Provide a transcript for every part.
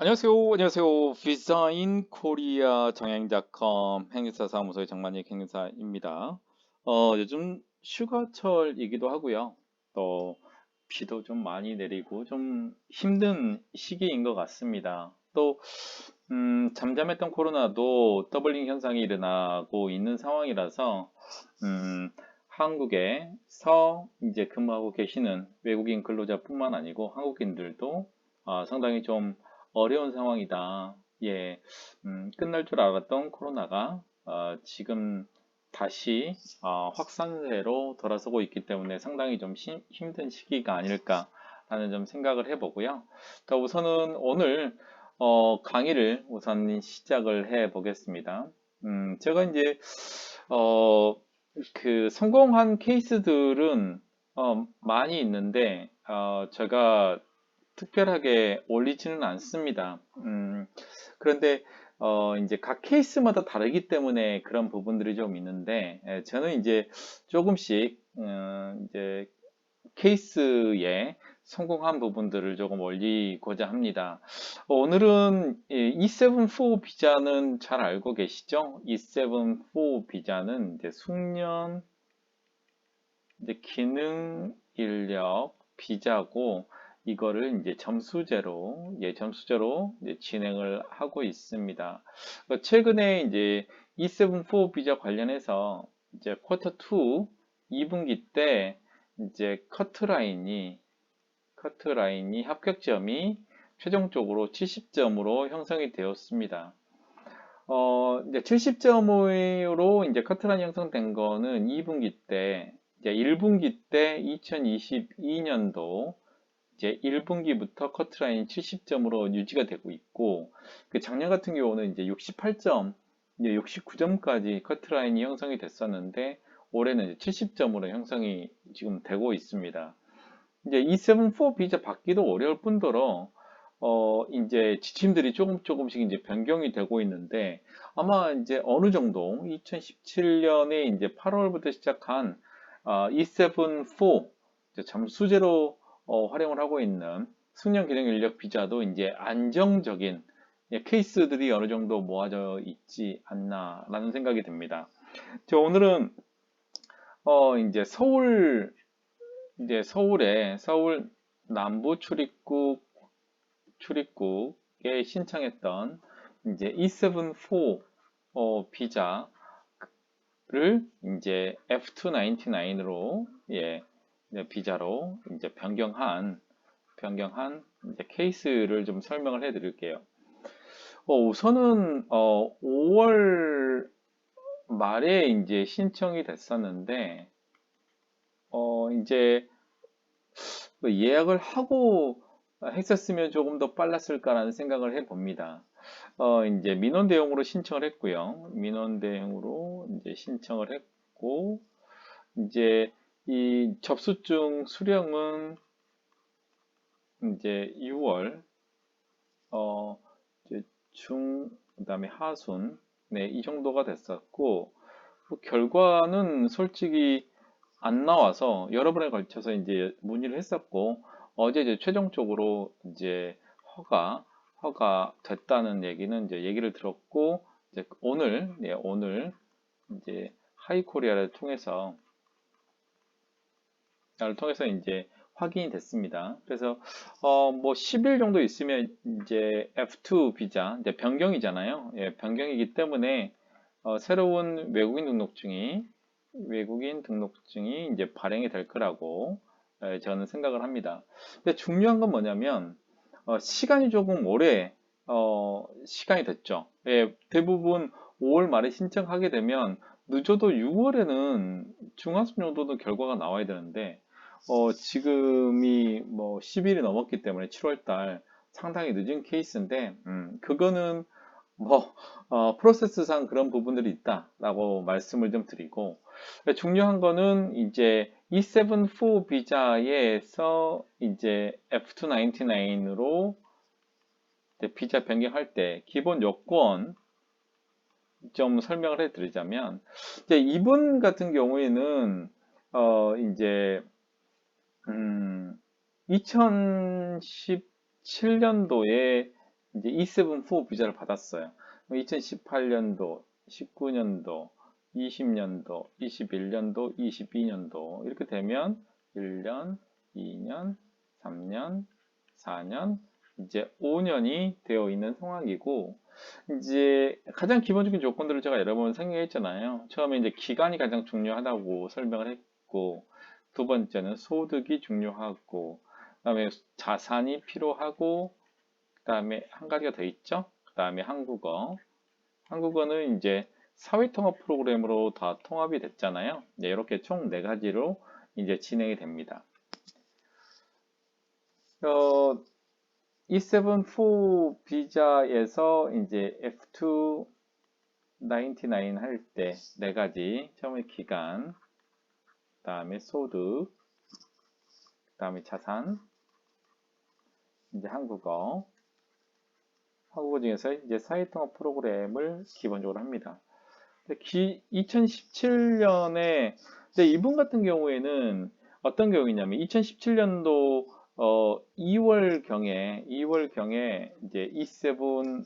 안녕하세요. 안녕하세요. 디자인 코리아 정행닷컴 행사 사무소의 정만익 행사입니다. 요즘 휴가철이기도 하고요. 또 비도 좀 많이 내리고 좀 힘든 시기인 것 같습니다. 또 잠잠했던 코로나도 더블링 현상이 일어나고 있는 상황이라서 한국에서 이제 근무하고 계시는 외국인 근로자뿐만 아니고 한국인들도 상당히 좀 어려운 상황이다. 예, 끝날 줄 알았던 코로나가 지금 다시 확산세로 돌아서고 있기 때문에 상당히 좀 힘든 시기가 아닐까라는 좀 생각을 해보고요. 자, 우선은 오늘 강의를 우선 시작을 해 보겠습니다. 제가 이제 어, 그 성공한 케이스들은 많이 있는데 제가 특별하게 올리지는 않습니다. 그런데 이제 각 케이스마다 다르기 때문에 그런 부분들이 좀 있는데 저는 이제 조금씩 이제 케이스에 성공한 부분들을 조금 올리고자 합니다. 오늘은 E74 비자는 잘 알고 계시죠? E74 비자는 이제 숙련, 이제 기능 인력 비자고 이거를 이제 점수제로 이제 진행을 하고 있습니다. 최근에 이제 E74 비자 관련해서 이제 쿼터 2 2분기 때 이제 커트라인이 합격점이 최종적으로 70점으로 형성이 되었습니다. 이제 70점으로 이제 커트라인 형성된 거는 2분기 때, 이제 1분기 때 2022년도 이제 1분기부터 커트라인이 70점으로 유지가 되고 있고, 그 작년 같은 경우는 이제 68점, 이제 69점까지 커트라인이 형성이 됐었는데, 올해는 이제 70점으로 형성이 지금 되고 있습니다. 이제 E74 비자 받기도 어려울 뿐더러 이제 지침들이 조금씩 이제 변경이 되고 있는데 아마 이제 어느 정도 2017년에 이제 8월부터 시작한 E74 잠수제로 활용을 하고 있는 숙련 기능 인력 비자도 이제 안정적인 케이스들이 어느 정도 모아져 있지 않나라는 생각이 듭니다. 오늘은 이제 서울 남부 출입국에 신청했던 이제 E74 비자를 이제 F299으로 비자로 이제 변경한 이제 케이스를 좀 설명을 해 드릴게요. 우선은 5월 말에 이제 신청이 됐었는데 이제 예약을 하고 했었으면 조금 더 빨랐을까라는 생각을 해봅니다. 이제 민원 대용으로 신청을 했고요. 민원 대용으로 이제 신청을 했고, 이제 이 접수증 수령은 이제 6월, 이제 그다음에 하순, 네, 이 정도가 됐었고, 뭐 결과는 솔직히 안 나와서 여러 번에 걸쳐서 이제 문의를 했었고 어제 이제 최종적으로 이제 허가 됐다는 얘기는 이제 얘기를 들었고 이제 오늘 이제 하이코리아를 통해서 이제 확인이 됐습니다. 그래서 뭐 10일 정도 있으면 이제 F2 비자 이제 변경이잖아요. 예, 변경이기 때문에 새로운 외국인 등록증이 이제 발행이 될 거라고 저는 생각을 합니다. 근데 중요한 건 뭐냐면 시간이 조금 오래 시간이 됐죠. 예, 대부분 5월 말에 신청하게 되면 늦어도 6월에는 중하순 정도는 결과가 나와야 되는데 지금이 뭐 10일이 넘었기 때문에 7월 달 상당히 늦은 케이스인데 그거는 뭐 프로세스상 그런 부분들이 있다라고 말씀을 좀 드리고 중요한 거는 이제 E74 비자에서 이제 F299으로 비자 변경할 때 기본 요건 좀 설명을 해드리자면 이제 이분 같은 경우에는 이제 2017년도에 이제 E7-4 비자를 받았어요. 2018년도, 19년도, 20년도, 21년도, 22년도 이렇게 되면 1년, 2년, 3년, 4년, 이제 5년이 되어 있는 상황이고 이제 가장 기본적인 조건들을 제가 여러 번 설명했잖아요. 처음에 이제 기간이 가장 중요하다고 설명을 했고 두 번째는 소득이 중요하고 그다음에 자산이 필요하고 그다음에 한 가지가 더 있죠. 그다음에 한국어. 한국어는 이제 사회통합 프로그램으로 다 통합이 됐잖아요. 네, 이렇게 총 네 가지로 이제 진행이 됩니다. E7-4 비자에서 이제 F299 할 때 네 가지, 처음에 기간, 그다음에 소득, 그다음에 자산, 이제 한국어 중에서 이제 사회통합 프로그램을 기본적으로 합니다. 2017년에 이분 같은 경우에는 어떤 경우이냐면 2017년도 2월경에 이제 E7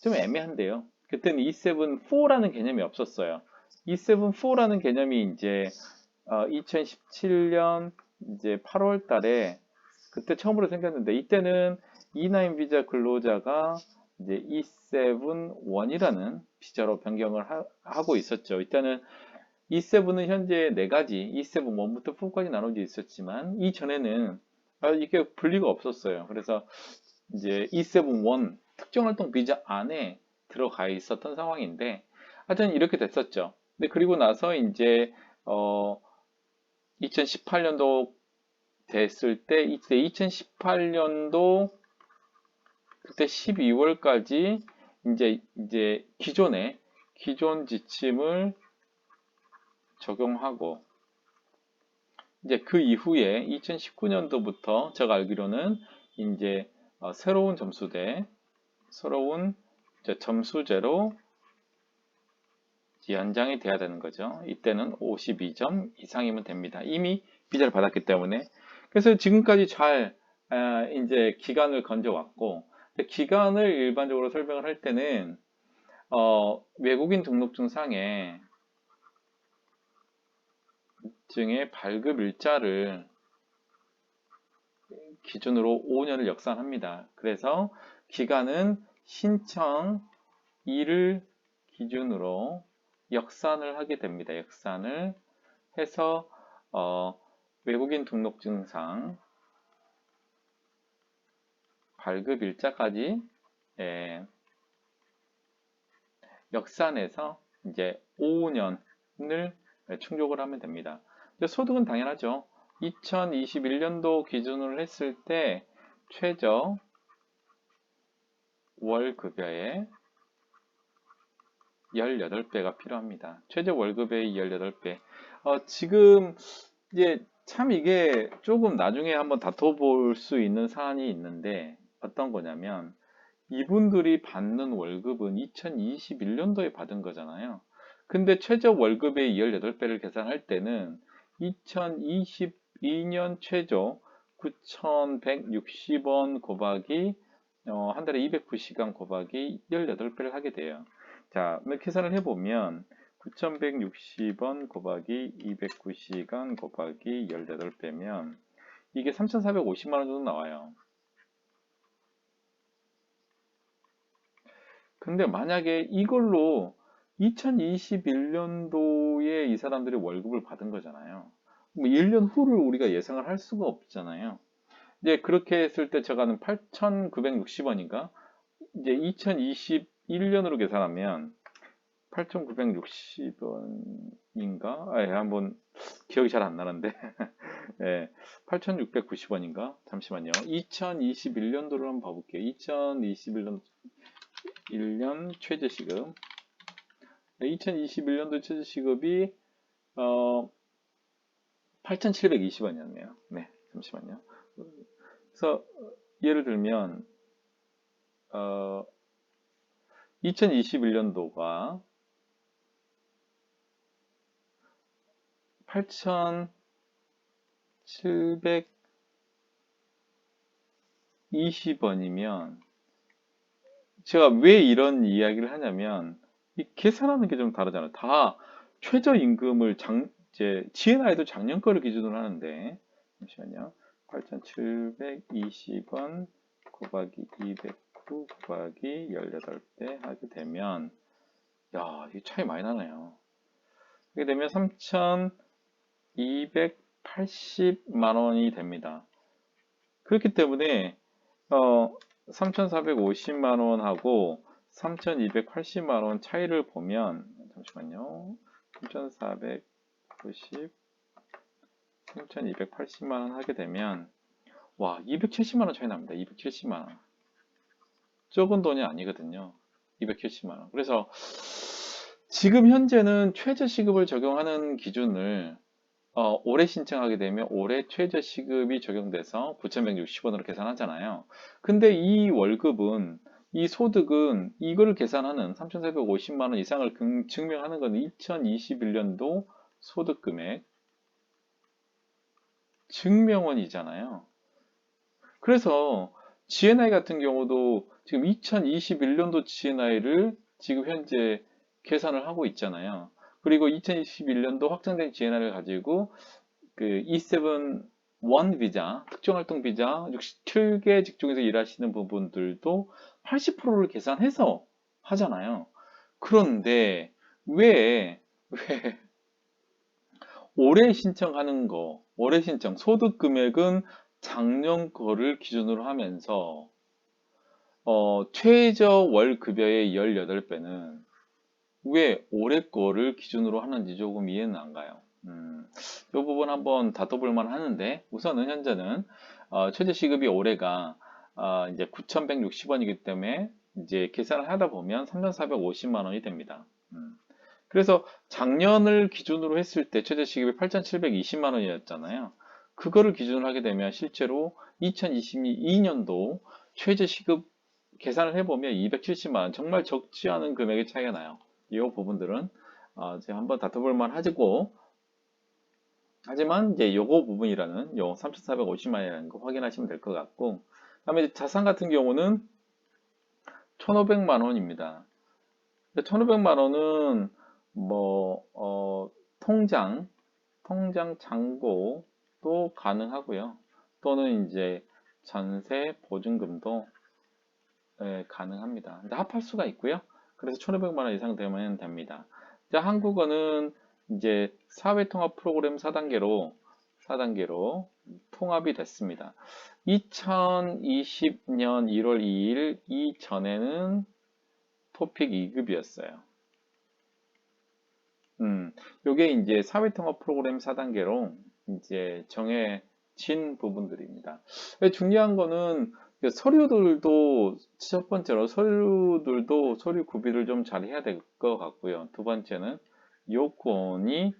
좀 애매한데요. 그때는 E7-4라는 개념이 없었어요. E7-4라는 개념이 이제 2017년 이제 8월 달에 그때 처음으로 생겼는데 이때는 E9 비자 근로자가 이제 E7-1이라는 비자로 변경을 하고 있었죠. 이때는 E7은 현재 네 가지, E7-1부터 4까지 나눠져 있었지만 이전에는 이게 분리가 없었어요. 그래서 이제 E7-1 특정활동 비자 안에 들어가 있었던 상황인데 하여튼 이렇게 됐었죠. 근데 그리고 나서 이제 2018년도 됐을 때 이때 2018년도 그때 12월까지 이제 기존 지침을 적용하고 이제 그 이후에 2019년도부터 제가 알기로는 이제 새로운 점수제로 연장이 돼야 되는 거죠. 이때는 52점 이상이면 됩니다. 이미 비자를 받았기 때문에. 그래서 지금까지 잘 이제 기간을 건져왔고 기간을 일반적으로 설명을 할 때는 외국인 등록증 상에 증의 발급 일자를 기준으로 5년을 역산합니다. 그래서 기간은 신청일을 기준으로 역산을 하게 됩니다. 역산을 해서 외국인 등록증상 발급 일자까지 역산해서 이제 5년을 충족을 하면 됩니다. 소득은 당연하죠. 2021년도 기준으로 했을 때 최저 월급여의 18배가 필요합니다. 최저 월급의 18배. 지금 이제 참 이게 조금 나중에 한번 다퉈볼 수 있는 사안이 있는데 어떤 거냐면 이분들이 받는 월급은 2021년도에 받은 거잖아요. 근데 최저 월급의 18배를 계산할 때는 2022년 최저 9,160원 곱하기 한 달에 209시간 곱하기 18배를 하게 돼요. 자, 계산을 해보면 9,160원 곱하기 209시간 곱하기 18배면 이게 3,450만 원 정도 나와요. 근데 만약에 이걸로 2021년도에 이 사람들이 월급을 받은 거잖아요. 뭐 1년 후를 우리가 예상을 할 수가 없잖아요. 이제 그렇게 했을 때 제가는 8,960원인가? 이제 2021년으로 계산하면 8,960원인가? 한번 기억이 잘 안 나는데. 예, 8,690원인가? 잠시만요. 2021년도로 한번 봐볼게요. 2021년 최저시급. 2021년도 최저시급이 8,720원이었네요. 네, 잠시만요. 그래서 예를 들면 2021년도가 8,720원이면 제가 왜 이런 이야기를 하냐면, 이 계산하는 게 좀 다르잖아요. 다 최저임금을 이제, GNI도 작년 거를 기준으로 하는데, 잠시만요. 8,720원 곱하기 209 곱하기 18배 하게 되면, 야, 이 차이 많이 나네요. 하게 되면 3,280만 원이 됩니다. 그렇기 때문에 3,450만 원하고 3,280만 원 차이를 보면 잠시만요. 3,490, 3,280만 원 하게 되면 와, 270만 원 차이 납니다. 270만 원. 적은 돈이 아니거든요. 270만 원. 그래서 지금 현재는 최저시급을 적용하는 기준을 올해 신청하게 되면 올해 최저시급이 적용돼서 9,160원으로 계산하잖아요. 근데 이 월급은, 이 소득은 이거를 계산하는 3,450만 원 이상을 증명하는 건 2021년도 소득금액 증명원이잖아요. 그래서 GNI 같은 경우도 지금 2021년도 GNI를 지금 현재 계산을 하고 있잖아요. 그리고 2021년도 확정된 GNI를 가지고 그 E7 원 비자, 특정활동 비자 67개 직종에서 일하시는 부분들도 80%를 계산해서 하잖아요. 그런데 왜 올해 신청하는 거, 올해 신청 소득 금액은 작년 거를 기준으로 하면서 최저 월 급여의 18배는 왜 올해 거를 기준으로 하는지 조금 이해는 안 가요. 이 부분 한번 다퉈볼 만 하는데 우선은 현재는 최저 시급이 올해가 이제 9,160원이기 때문에 이제 계산을 하다 보면 3,450만 원이 됩니다. 그래서 작년을 기준으로 했을 때 최저 시급이 8,720만 원이었잖아요. 그거를 기준으로 하게 되면 실제로 2022년도 최저 시급 계산을 해보면 270만 원, 정말 적지 않은 금액의 차이가 나요. 이 부분들은 제가 한번 다퉈볼 만 하고, 하지만 이제 요거 부분이라는 요 3,450만 원이라는 거 확인하시면 될 것 같고, 그다음에 자산 같은 경우는 1,500만 원입니다. 1,500만 원은 뭐 통장 잔고도 가능하고요. 또는 이제 전세 보증금도 가능합니다. 근데 합할 수가 있고요. 그래서 1,500만 원 이상 되면 됩니다. 자, 한국어는 이제 사회통합 프로그램 4단계로 통합이 됐습니다. 2020년 1월 2일 이전에는 토픽 2급이었어요. 요게 이제 사회통합 프로그램 4단계로 이제 정해진 부분들입니다. 중요한 거는 서류들도 첫 번째로 서류 구비를 좀 잘 해야 될 것 같고요. 두 번째는 요건이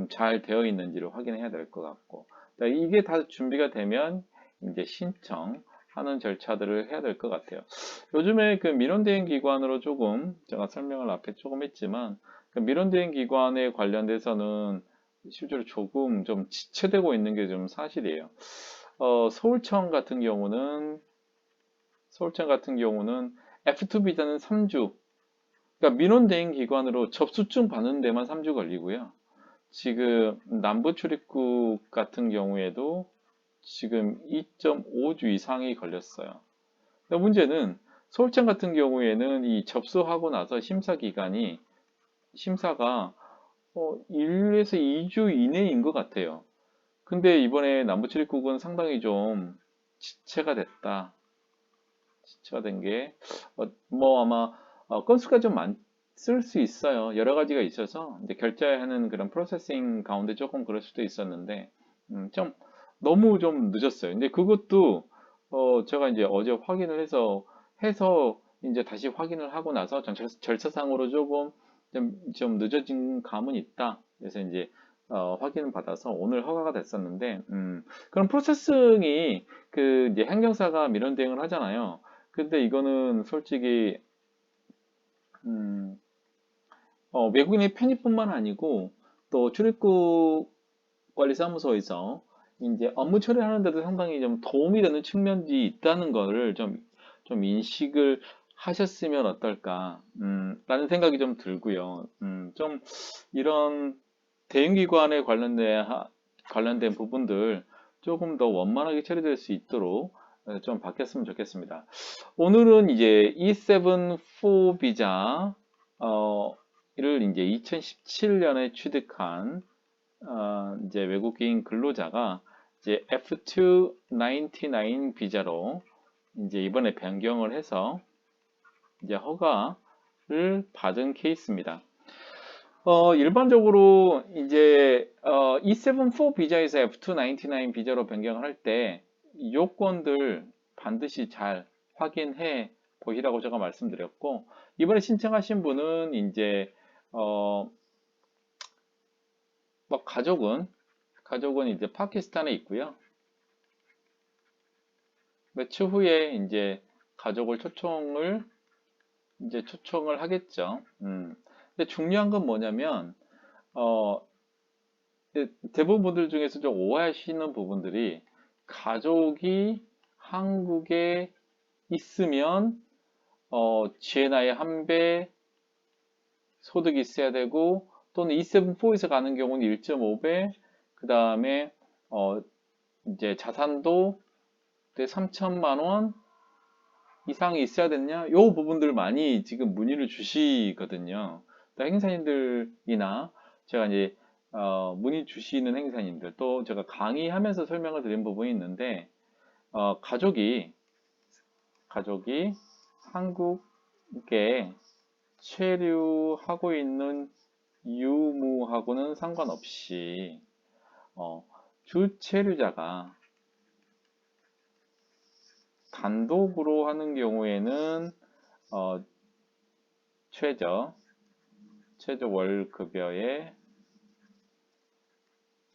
잘 되어 있는지를 확인해야 될 것 같고, 이게 다 준비가 되면 이제 신청하는 절차들을 해야 될 것 같아요. 요즘에 그 민원대행 기관으로 조금 제가 설명을 앞에 조금 했지만 그 민원대행 기관에 관련돼서는 실제로 조금 좀 지체되고 있는 게 좀 사실이에요. 서울청 같은 경우는 F2 비자는 3주, 그러니까 민원대행 기관으로 접수증 받는 데만 3주 걸리고요. 지금 남부 출입국 같은 경우에도 지금 2.5주 이상이 걸렸어요. 문제는 서울청 같은 경우에는 이 접수하고 나서 심사가 1에서 2주 이내인 것 같아요. 근데 이번에 남부 출입국은 상당히 좀 지체가 됐다. 지체가 된 게, 뭐 아마 건수가 좀 많을 수 있어요. 여러 가지가 있어서 이제 결제하는 그런 프로세싱 가운데 조금 그럴 수도 있었는데, 좀 너무 좀 늦었어요. 근데 그것도 제가 이제 어제 확인을 해서 이제 다시 확인을 하고 나서 절차상으로 조금 좀 늦어진 감은 있다. 그래서 이제 확인을 받아서 오늘 허가가 됐었는데, 그런 프로세싱이 그 이제 행정사가 민원 대행을 하잖아요. 근데 이거는 솔직히 음, 외국인의 편의뿐만 아니고 또 출입국 관리사무소에서 이제 업무 처리하는 데도 상당히 좀 도움이 되는 측면이 있다는 거를 좀 인식을 하셨으면 어떨까, 라는 생각이 좀 들고요. 좀 이런 대형기관에 관련된 부분들 조금 더 원만하게 처리될 수 있도록 좀 바뀌었으면 좋겠습니다. 오늘은 이제 E7-4 비자, 를 이제 2017년에 취득한 이제 외국인 근로자가 이제 F299 비자로 이제 이번에 변경을 해서 이제 허가를 받은 케이스입니다. 일반적으로 이제 E7-4 비자에서 F299 비자로 변경을 할 때 요건들 반드시 잘 확인해 보시라고 제가 말씀드렸고, 이번에 신청하신 분은 이제 뭐 가족은 이제 파키스탄에 있고요. 몇 주 후에 이제 가족을 초청을 하겠죠. 근데 중요한 건 뭐냐면 어, 대부분 분들 중에서 좀 오해하시는 부분들이, 가족이 한국에 있으면 GNI의 한 배 소득이 있어야 되고, 또는 E7-4에서 가는 경우는 1.5배, 그 다음에 이제 자산도 3천만 원 이상이 있어야 되냐? 요 부분들 많이 지금 문의를 주시거든요. 행사님들이나 제가 이제 문의 주시는 행사님들, 또 제가 강의하면서 설명을 드린 부분이 있는데, 가족이 한국에 체류하고 있는 유무하고는 상관없이 주체류자가 단독으로 하는 경우에는 최저 월급여의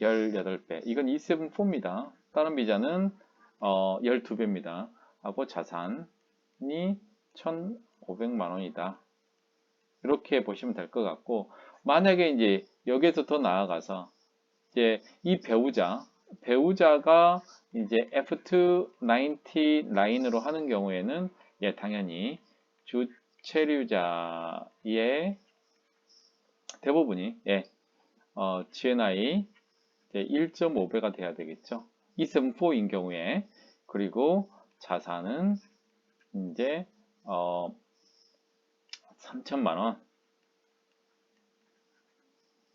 18배, 이건 E7-4입니다. 다른 비자는 12배입니다. 하고 자산이 1,500만 원이다. 이렇게 보시면 될 것 같고, 만약에 이제 여기에서 더 나아가서 이제 이 배우자가 이제 F299으로 하는 경우에는 당연히 주체류자의 대부분이 GNI 1.5배가 돼야 되겠죠. E7-4인 경우에. 그리고 자산은 이제 3천만 원.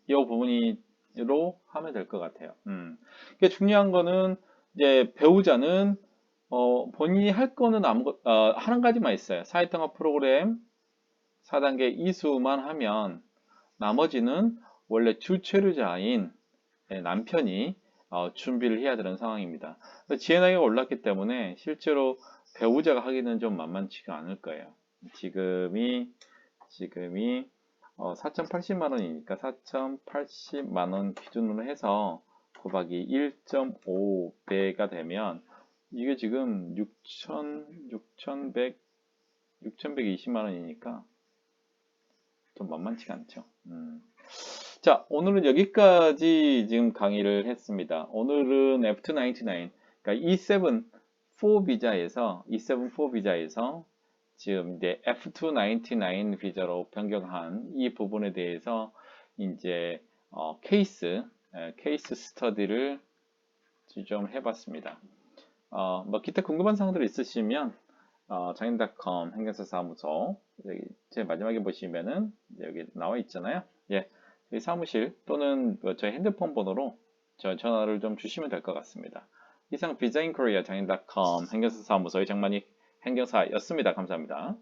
이 부분으로 하면 될 것 같아요. 그게 중요한 거는, 이제 배우자는 본인이 할 거는 한 가지만 있어요. 사회통합 프로그램 4단계 이수만 하면, 나머지는 원래 주체류자인 남편이 준비를 해야 되는 상황입니다. GNI가 올랐기 때문에 실제로 배우자가 하기는 좀 만만치가 않을 거예요. 지금이 4,080만 원이니까 4,080만 원 기준으로 해서 곱하기 1.5배가 되면 이게 지금 6,120만 원이니까 좀 만만치가 않죠. 자, 오늘은 여기까지 지금 강의를 했습니다. 오늘은 F299, 그러니까 E7-4 비자에서 지금 이제 F299 비자로 변경한 이 부분에 대해서 이제 케이스 스터디를 좀 해봤습니다. 뭐 기타 궁금한 사항들 있으시면 장인닷컴 행정사 사무소 여기 제 마지막에 보시면은 여기 나와 있잖아요. 저희 사무실 또는 저희 핸드폰 번호로 전화를 좀 주시면 될 것 같습니다. 이상 비자인 코리아 장인닷컴 행정사 사무소의 장만희 행정사였습니다. 감사합니다.